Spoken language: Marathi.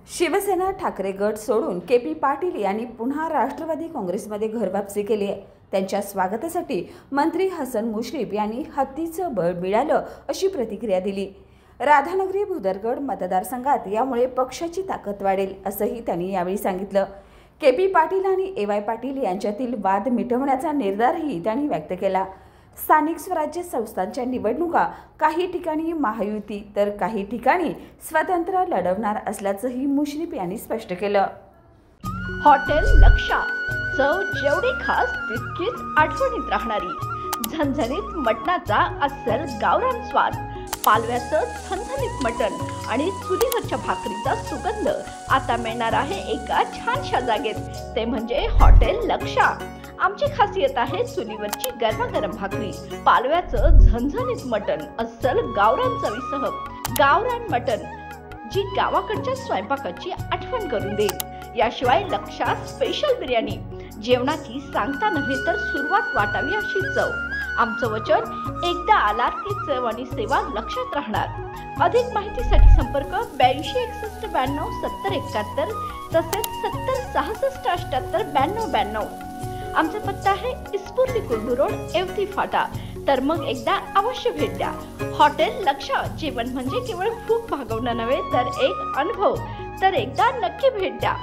शिवसेना ठाकरे गट सोडून के.पी. पाटील यांनी पुन्हा राष्ट्रवादी काँग्रेसमध्ये घरवापसी केली आहे। त्यांच्या स्वागतासाठी मंत्री हसन मुश्रीफ यांनी हत्तीचं बळ मिळालं अशी प्रतिक्रिया दिली। राधानगरी भुदरगड मतदारसंघात यामुळे पक्षाची ताकद वाढेल असंही त्यांनी यावेळी सांगितलं। के.पी. पाटील आणि ए.वाय. पाटील यांच्यातील वाद मिटवण्याचा निर्धारही त्यांनी व्यक्त केला। स्थानिक स्वराज्य संस्थांच्या निवडणुका काही ठिकाणी महायुती तर काही ठिकाणी स्वतंत्र लढवणार असल्याचंही मुश्रीफ यांनी स्पष्ट केलं। हॉटेल लक्षा, चव जेवढी खास तितकीच आठवणीत राहणारी। झणझणीत मटणाचा अस्सल गावरान स्वाद, पालव्याचं झणझणीत मटण आणि चुलीवरच्या भाकरीचा सुगंध आता मिळणार आहे एका छानशा जागेत, ते म्हणजे हॉटेल लक्षा। आमची खासियत आहे चुलीवरची गरमागरम भाकरी, पालव्याचं झणझणीत मटण, अस्सल गावरान चवीसह। गावरान मटण जी गावाकडच्या स्वयंपाकाची आठवण करून देईल। याशिवाय लक्षा स्पेशल बिर्याणी, जेवणाची सांगता नव्हे तर सुरुवात वाटावी अशी चव। आमचं वचन, एकदा आलात की चव आणि सेवा लक्षात राहणार। अधिक माहितीसाठी संपर्क 82 61 92 70 71 तसेच 70 66 78 92 92। आमचा पत्ता आहे इस्पुर्ली कुर्डू रोड, एवती फाटा। तर मग एकदा अवश्य भेट द्या। हॉटेल लक्षा, जेवण म्हणजे केवळ भूक भागवणं नव्हे तर एक अनुभव। तर एकदा नक्की भेट द्या।